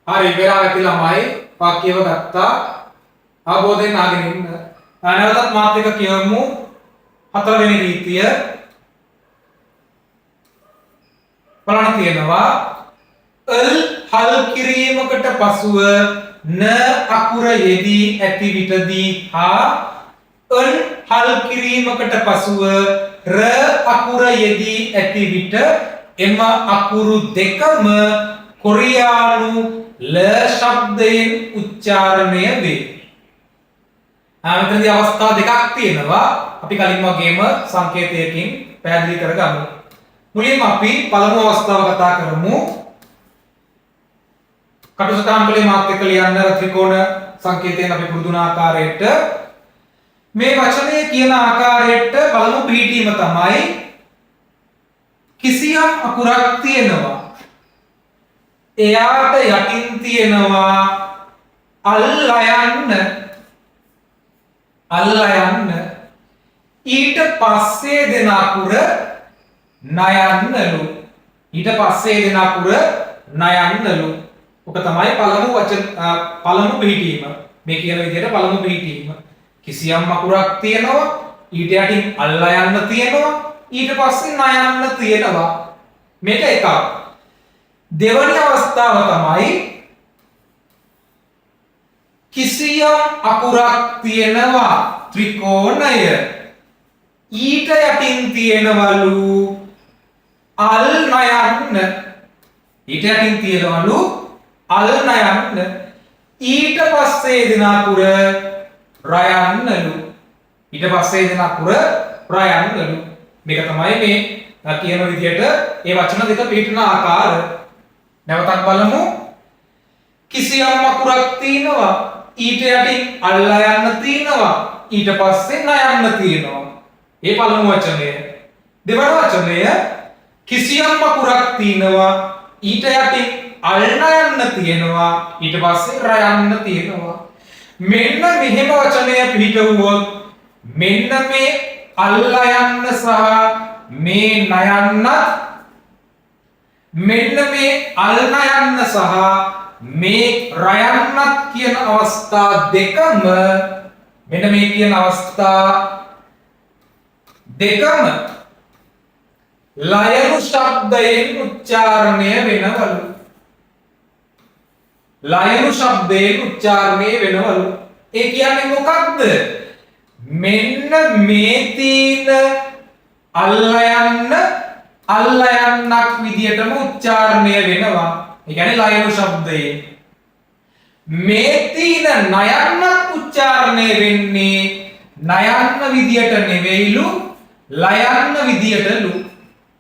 හරි ඉවරයි ළමයි වාක්‍යව ගත්තා අවබෝධයෙන් අහගෙන ඉන්න. නැවතත් මාත් එක්ක කියමු හතරවෙනි රීතිය. බලන්න තියෙනවා ල් හල් කිරීමකට පසුව න අකුර යෙදී ඇති විටදී හා න් හල් කිරීමකට පසුව ර අකුර යෙදී ඇති විට එම අකුරු දෙකම කොරියානු ල ශබ්දයෙන් උච්චාරණය වේ. මෙතනදී අවස්ථා දෙකක් තියෙනවා. අපි කලින් වගේම සංකේතයකින් පැහැදිලි කරගමු. මුලින්ම අපි පළමු අවස්ථාව කතා කරමු. කටුසටහන් වලේ මාත් එක්ක ලියන්න ත්‍රිකෝණ සංකේතයෙන් අපි පුරුදු වුණ ආකාරයට මේ වචනය කියන ආකාරයට පළමු පිළිටීම තමයි කිසියම් අකුරක් තියෙනවා. එයාට යටින් තියෙනවා අල්ලයන්න ඊට පස්සේ දෙන අකුර නයන්නලු. ඊට පස්සේ දෙන අකුර නයන්නලු. ඔක තමයි පළමු පිළිටීම. මේ කියන විදිහට පළමු පිළිටීම. කිසියම් අකුරක් තියෙනවා ඊට යටින් අල්ලයන්න තියෙනවා ඊට පස්සේ නයන්න තියෙනවා. මේක එකක්. දෙවැනි අවස්ථාව තමයි කිසියම් අකුරක් තියෙනවා ත්‍රිකෝණය ඊට යටින් තියෙනවලු අල් නයන්න. ඊට යටින් තියෙනවලු අල් නයන්න ඊට පස්සේ දෙන අකුර රයන්නලු. ඊට පස්සේ දෙන අකුර රයන්නලු. මේක තමයි මේ කියන විදිහට ඒ වචන දෙක පිළිතුන ආකාරය. නැවතත් බලමු. කිසියම් අකුරක් තියෙනවා ඊට යටින් අල්ලා යන්න තියෙනවා ඊට පස්සේ නයන්න තියෙනවා. ඒ පළමු වචනය. දෙවන වචනය කිසියම් අකුරක් තියෙනවා ඊට යටින් අල්ලා යන්න තියෙනවා ඊට පස්සේ රයන්න තියෙනවා. මෙන්න මෙහෙම වචනය පිළිටවුවොත් මෙන්න මේ අල්ලා යන්න සහ මේ නයන්නත් මෙන්න මේ අල්න යන්න සහ මේ රයන්නත් කියන අවස්ථා දෙකම මෙන්න මේ කියන අවස්ථා දෙකම ලයනු ශබ්දයෙන් උච්චාරණය වෙනවලු. ලයනු ශබ්දයෙන් උච්චාරණය වෙනවලු. ඒ කියන්නේ මොකක්ද? මෙන්න මේ තීන අල්ලයන්නක් විදියටම උච්චාරණය වෙනවා. ඒ කියන්නේ ලයනු ශබ්දයෙන්. මේ තීන නයන්නක් උච්චාරණය වෙන්නේ නයන්න විදියට නෙවෙයිලු ලයන්න විදියටලු.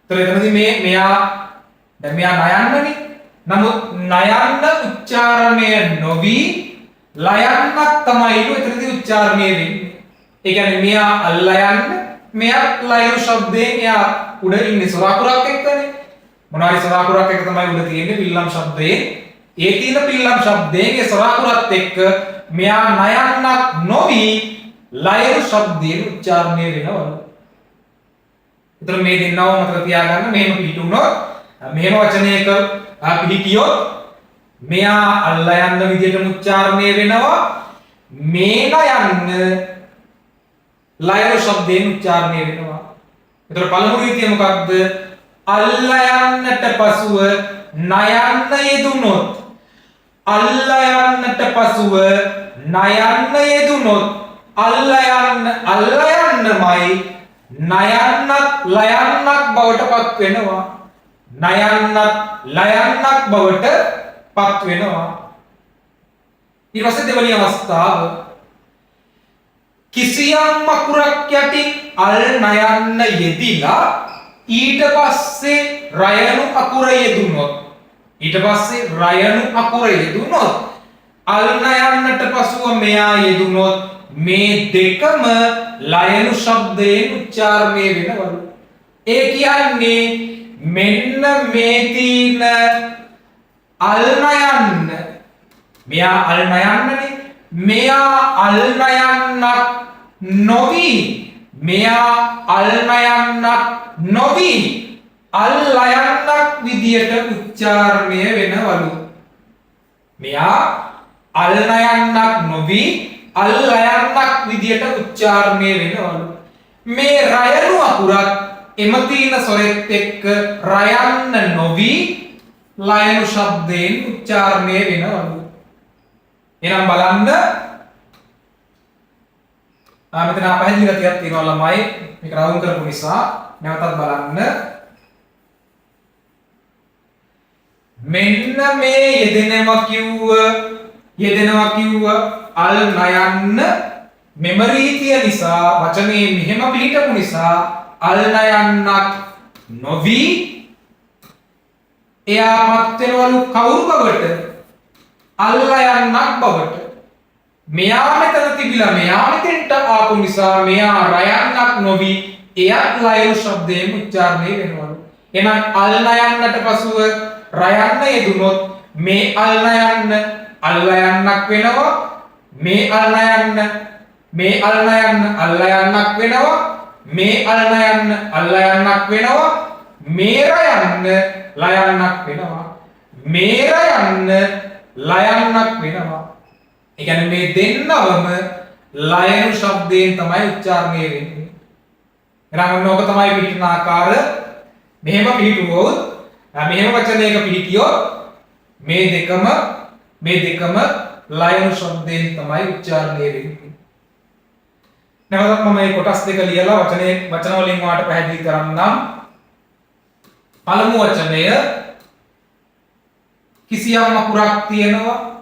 එතනදී මෙයා නයන්නනේ. නමුත් නයන්න උච්චාරණය නොවි ලයන්නක් තමයිලු එතනදී උච්චාරණය වෙන්නේ. ඒ කියන්නේ මෙයා අල්ලයන්න මෙයා ලයනු ශබ්දයෙන් එයා උඩ ඉන්නේ සරාකුරක් එක්කනේ. මොනවාරි සරාකුරක් එක තමයි උඩ තියෙන්නේ පිල්ලම් ශබ්දයෙන්. ඒ තියෙන පිල්ලම් ශබ්දයෙන් ඒ සරාකුරත් එක්ක මෙයා නයන්නක් නොවි ලයනු ශබ්දයෙන් උච්චාරණය වෙනවලු. ඒතර මේ දෙන්නව මතක තියාගන්න. මෙහෙම පිළිතුනොත් මෙහෙම වචනයක පිළිකියොත් මෙයා අල්ලා යන්න විදිහටම උච්චාරණය වෙනවා. මේ නයන්න ලයනු ශබ්දයෙන් උච්චාරණය වෙනවා. ඒතර පළමු රීතිය මොකක්ද? අල්ලා යන්නට පසුව නයන්න යෙදුනොත් අල්ලා යන්නට පසුව නයන්න යෙදුනොත් අල්ලා යන්නමයි නයන්නත් ලයන්නක් බවට පත් වෙනවා. නයන්නත් ලයන්නක් බවට පත් වෙනවා. ඊට පස්සේ දෙවෙනි අවස්ථාව කිසියම් අකුරක් යටින් අල් නයන්න යෙදිලා ඊට පස්සේ රයනු අකුර යෙදුනොත් අල් නයන්නට පසුව මෙයා යෙදුනොත් මේ දෙකම ලයනු ශබ්දයෙන් උච්චාරණය වෙනවලු. ඒ කියන්නේ මෙන්න මේ තීන අල් නයන්න මෙයා අල් නයන්නනේ මෙයා අල් නයන්නක් නොවි අල් ලයන්නක් විදියට උච්චාරණය වෙනවලු. මෙයා අල් නයන්නක් නොවි අල් ලයන්නක් විදියට උච්චාරණය වෙනවලු. මේ රයනු අකුරත් එම තියෙන සොරෙත් එක්ක රයන්න නොවි ලයනු ශබ්දයෙන් උච්චාරණය වෙනවලු. එහෙනම් බලන්න මෙතන පැහැදිලි ගතියක් තියෙනවා ළමයි. මේක රවුම් කරපු නිසා නැවතත් බලන්න. මෙන්න මේ යෙදෙනවා කිව්ව අල් නයන්න මෙම රීතිය නිසා වචනේ මෙහෙම පිළිටපු නිසා අල් නයන්නක් නොවි එයාපත් වෙනවලු කවුරු බවට අල් නයන්නක් බවට. මෙයා මෙතන තිබිලා මෙයා මෙතෙන්ට ආපු නිසා මෙයා රයන්නක් නොවි එයත් ලයනු ශබ්දයෙන් උච්චාරණය වෙනවලු. එහෙනම් අල් නයන්නට පසුව රයන්න යෙදුනොත් මේ අල් නයන්න අල් නයන්නක් වෙනවා. මේ අල් නයන්න මේ අල් නයන්න අල් නයන්නක් වෙනවා. මේ අල් නයන්න අල් නයන්නක් වෙනවා. මේ රයන්න ලයන්නක් වෙනවා. මේ රයන්න ලයන්නක් වෙනවා. ඒ කියන්නේ මේ දෙන්නවම ලයනු ශබ්දයෙන් තමයි උච්චාරණය වෙන්නේ. එහෙනම් ඔක තමයි පිළිතුරු ආකාර. මෙහෙම පිළිතුරුවොත් මෙහෙම වචනයක පිළිතියොත් මේ දෙකම ලයනු ශබ්දයෙන් තමයි උච්චාරණය වෙන්නේ. නැවතත් මම මේ කොටස් දෙක ලියලා වචන වලින් වාට පැහැදිලි කරන්නම්. පළමු වචනය කිසියම් අකුරක් තියෙනවා.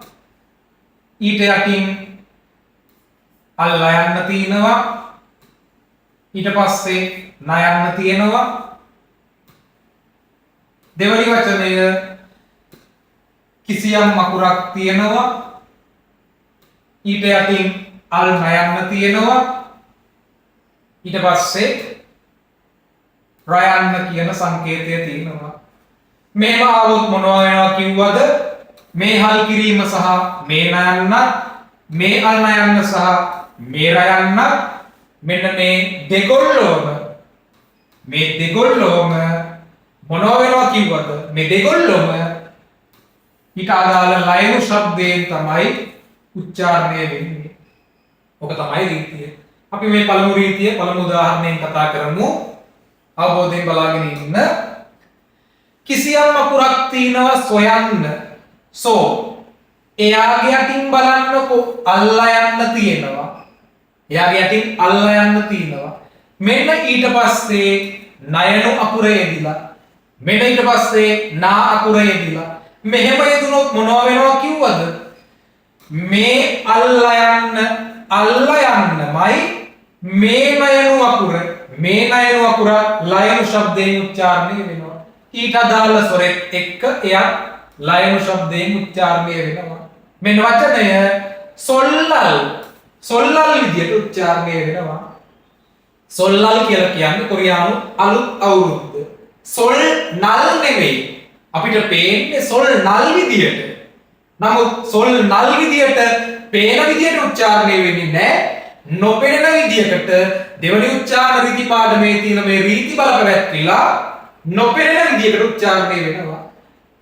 ඊට යටින් අල් ලයන්න තියෙනවා. ඊට පස්සේ නයන්න තියෙනවා. දෙවනි වචනය කිසියම් අකුරක් තියෙනවා. ඊට යටින් අල් නයන්න තියෙනවා. ඊට පස්සේ රයන්න කියන සංකේතය තියෙනවා. මේව આવොත් මොනවා වෙනවා කිව්වද? මේ හල් කිරීම සහ මේ නයන්න මේ අල් නයන්න සහ මේ රයන්න මෙන්න මේ දෙගොල්ලෝම මොනවා වෙනවා කිව්වද? මේ දෙගොල්ලෝම ඊට අදාළ ලයනු ශබ්දයෙන් තමයි උච්චාරණය වෙන්නේ. ඔක තමයි රීතිය. අපි මේ පළමු රීතිය පළමු උදාහරණයෙන් කතා කරමු. අවබෝධයෙන් බලාගෙන ඉන්න. කිසියම් අකුරක් තියෙනවා සොයන්න. සෝ එයාගේ යටින් බලන්නකො අල්ලා යන්න තියෙනවා. එයාගේ යටින් අල්ලා යන්න තියෙනවා. මෙන්න ඊට පස්සේ නයනු අකුර යෙදිලා. මෙන්න ඊට පස්සේ නා අකුර යෙදිලා. මෙහෙම යෙදුනොත් මොනවා වෙනවා කිව්වද? මේ අල්ලා යන්නමයි මේ නයනු අකුර ලයනු ශබ්දයෙන් උච්චාරණය වෙනවා. ඊට අදාළ ස්වරෙත් එක්ක එයත් ලයනු ශබ්දයෙන් උච්චාරණය වෙනවා. මෙන්න වචනය සොල්ලල් විදියට උච්චාරණය වෙනවා. සොල්ලල් කියලා කියන්නේ කොරියානු අලුත් අවුරුද්ද. සොල් නල් නෙවෙයි. අපිට පේන්නේ සොල් නල් විදියට. නමුත් සොල් නල් විදියට පේන විදියට උච්චාරණය වෙන්නේ නැහැ. නොපෙනෙන විදියකට දෙවනි උච්චාරණ රීති පාඩමේ තියෙන මේ රීති බලපැවැත්විලා නොපෙනෙන විදියකට උච්චාරණය වෙනවා.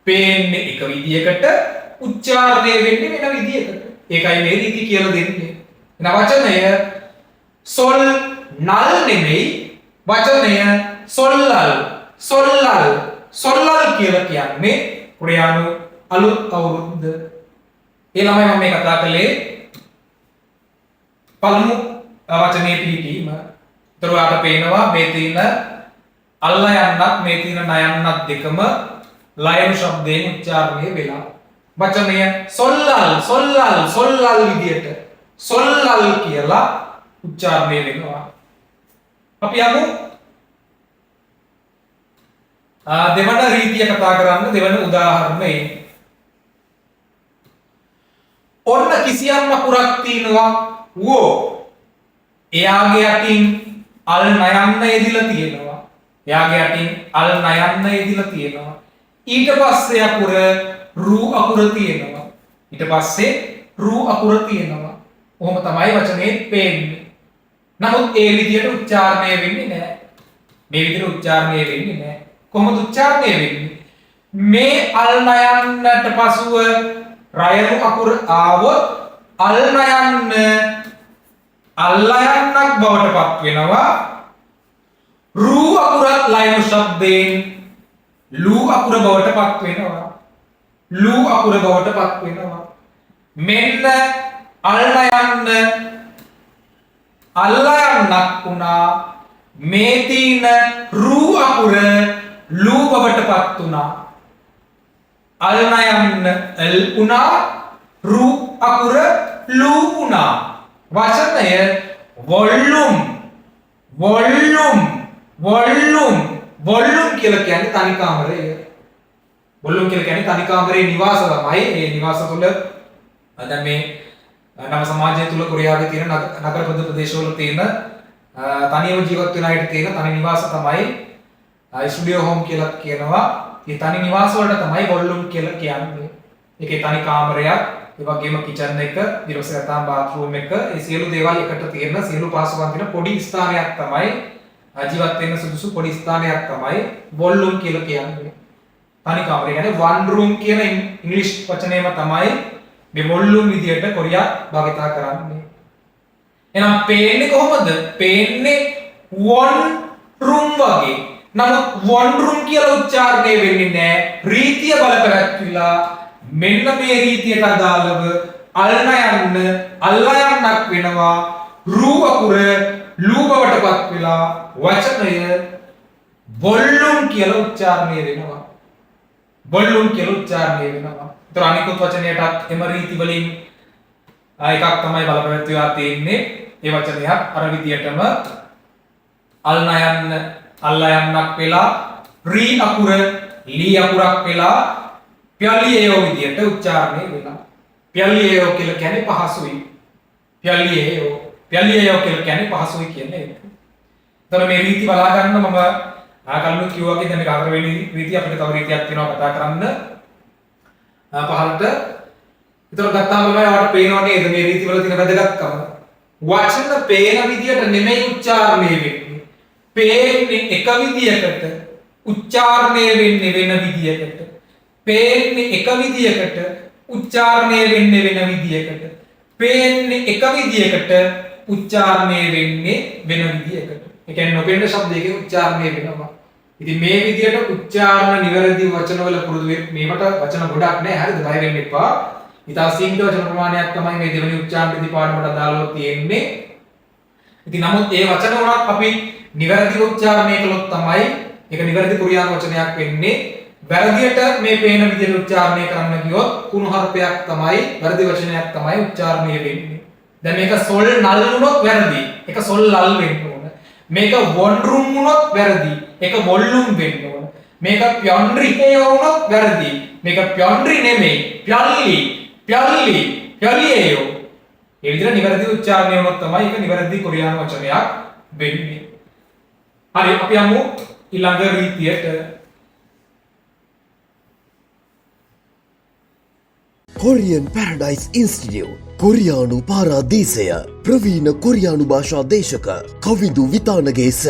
පේන්නේ එක විදියකට උච්චාරණය වෙන්නේ වෙන විදියකට. ඒකයි මේ රීති කියලා දෙන්නේ. එන වචනය සොල් නල් නෙමෙයි වචනය සොල්ලල් කියලා කියන්නේ කොරියානු අලුත් අවුරුද්ද. ඒ ළමයි මම මේ කතා කළේ පළමු වචනේ පිළිටීම. ඒතර ඔයාලට පේනවා මේ තියෙන අල්ලා යන්නත් මේ තියෙන නයන්නත් දෙකම ලයනු ශබ්දයෙන් උච්චාරණය වෙලා. වචනය සොල්ලල් විදියට සොල්ලල් කියලා උච්චාරණය වෙනවා. අපි යමු දෙවන රීතිය කතා කරන්න. දෙවන උදාහරණය ඔන්න කිසියම් අකුරක් තියෙනවා වෝ එයාගේ යටින් අල් නයන්න යෙදිලා තියෙනවා. එයාගේ යටින් අල් නයන්න යෙදිලා තියෙනවා. ඊට පස්සේ අකුර රු අකුර තියෙනවා. ඊට පස්සේ රු අකුර තියෙනවා. කොහොම තමයි වචනේ පේන්නේ. නමුත් ඒ විදිහට උච්චාරණය වෙන්නේ නැහැ. මේ විදිහට උච්චාරණය වෙන්නේ නැහැ. කොහොමද උච්චාරණය වෙන්නේ? මේ අල් නයන්නට පසුව රයනු අකුර ආවොත් අල්නයන්න අල්ලයන්නක් බවට පත් වෙනවා. රූ අකුරත් ලයනු ශබ්දයෙන් ලූ අකුර බවට පත් වෙනවා. ලූ අකුර බවට පත් වෙනවා. මෙන්න අල්නයන්න අල්ලයන්නක් වුණා. මේ තියෙන රූ අකුර ලූ බවට පත් වුණා. අල්නයන්න එල් වුණා. රූ අකුර ලූ වුණා. වචනය වොල්ලුම් වොල්ලුම් වොල්ලුම් වොල්ලුම් කියලා කියන්නේ තනි කාමරය. වොල්ලුම් කියලා කියන්නේ තනි කාමරේ නිවාස තමයි. ඒ නිවාස තුල දැන් මේ නව සමාජය තුල කොරියාවේ තියෙන නගර පොදු ප්‍රදේශවල තියෙන තනියම ජීවත් වෙන අයට තියෙන තනි නිවාස තමයි ස්ටුඩියෝ හෝම් කියලා කියනවා. මේ තනි නිවාස වලට තමයි වොල්ලුම් කියලා කියන්නේ. ඒකේ තනි කාමරයක්, ඒ වගේම කිචන් එක, ඊට පස්සේ නැත්නම් බාත්රූම් එක, ඒ සියලු දේවල් එකට තියෙන සියලු පහසුකම් තියෙන පොඩි ස්ථානයක් තමයි ජීවත් වෙන්න සුදුසු පොඩි ස්ථානයක් තමයි වොල්ලුම් කියලා කියන්නේ. තනි කාමරය කියන්නේ one room කියන ඉංග්‍රීසි වචනයම තමයි මේ වොල්ලුම් විදියට කොරියා භාවිතා කරන්නේ. එහෙනම් පේන්නේ කොහොමද? පේන්නේ one room වගේ. නමුත් one room කියලා උච්චාරණය වෙන්නේ නැහැ. රීතිය බලපැවැත්විලා මෙන්න මේ රීතියට අදාළව අල්නයන්න අල්ලයන්නක් වෙනවා. රූ අකුර ලූ බවටපත් වෙලා වචනය වොල්ලුම් කියලා උච්චාරණය වෙනවා. වොල්ලුම් කියලා උච්චාරණය වෙනවා. ඒතර අනිකුත් වචනයටත් එම රීති වලින් එකක් තමයි බලපැවැත්විලා තියෙන්නේ. ඒ වචනයක් අර විදියටම අල්නයන්න අල්ලයන්නක් වෙලා රී අකුර ලී අකුරක් වෙලා ප්යලියෝ විදියට උච්චාරණය වෙනවා. ප්යලියෝ කියලා කියන්නේ පහසුයි. ප්යලියෝ කියලා කියන්නේ පහසුයි කියන්නේ ඒක. එතකොට මේ රීති බලා ගන්න මම කලින් කිව්වා වගේ දැන් මේක හතරවෙනි රීතිය අපිට තව රීතියක් තියෙනවා කතා කරන්න. පහළට. එතකොට ගත්තාම තමයි ඔයාලට පේනවා නේද මේ රීති වල තියෙන වැදගත්කම. වචන පේන විදියට නෙමෙයි උච්චාරණය වෙන්නේ. පේන්නේ එක විදියකට උච්චාරණය වෙන්නේ වෙන විදියකට. පේන්නේ එක විදියකට උච්චාරණය වෙන්නේ වෙන විදියකට. පේන්නේ එක විදියකට උච්චාරණය වෙන්නේ වෙන විදියකට. ඒ කියන්නේ නොපෙනෙන ශබ්දයක උච්චාරණය වෙනවා. ඉතින් මේ විදියට උච්චාරණ නිවැරදි වචනවල පුරුදු මේවට වචන ගොඩක් නැහැ. හරිද? බය වෙන්න එපා. ඉතින් සීමිත වචන ප්‍රමාණයක් තමයි මේ දෙවෙනි උච්චාරණ විදි පාඩමට අදාළව තියෙන්නේ. ඉතින් නමුත් ඒ වචන උනත් අපි නිවැරදිව උච්චාරණය කළොත් තමයි ඒක නිවැරදි කොරියානු වචනයක් වෙන්නේ. වැරදියට මේ පේන විදිහට උච්චාරණය කරන්න ගියොත් කුණුහරුපයක් තමයි වැරදි වචනයක් තමයි උච්චාරණය වෙන්නේ. දැන් මේක සොල් නල් වුණොත් වැරදි. ඒක සොල් ලල් වෙන්න ඕන. මේක වොන් රුම් වුණොත් වැරදි. ඒක වොල්ලුම් වෙන්න ඕන. මේක ප්යොන්රි හේය වුණොත් වැරදි. මේක ප්යොන්රි නෙමෙයි. ප්යලියෝ. ඒ විදිහට නිවැරදි උච්චාරණය වුණොත් තමයි ඒක නිවැරදි කොරියානු වචනයක් වෙන්නේ. හරි අපි යමු ඊළඟ රීතියට. Korean Paradise Institute කොරියානු පාරාදීසය ප්‍රවීණ කොරියානු භාෂා දේශක කවිදු විතානගේස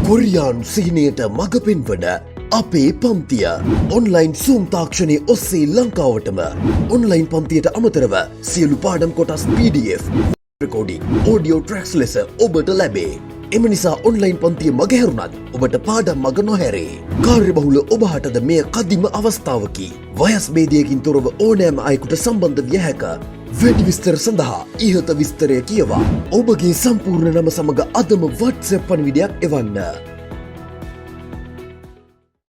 කොරියානු සිහිනයට මඟ පෙන්වන අපේ පන්තිය ඔන්ලයින් සූම් තාක්ෂණය ඔස්සේ ලංකාවටම ඔන්ලයින් පන්තියට අමතරව සියලු පාඩම් කොටස් PDF රෙකෝඩින් ඔඩියෝ ට්‍රැක්ස් ලෙස ඔබට ලැබේ. එම නිසා ඔන්ලයින් පන්තිය මගහැරුණත් ඔබට පාඩම් මග නොහැරේ. කාර්යබහුල ඔබහටද මෙය කදිම අවස්ථාවකි. වයස් භේදයකින් තොරව ඕනෑම අයෙකුට සම්බන්ධ විය හැක. වැඩි විස්තර සඳහා ඉහත විස්තරය කියවා ඔබගේ සම්පූර්ණ නම සමග අදම WhatsApp පණිවිඩයක් එවන්න.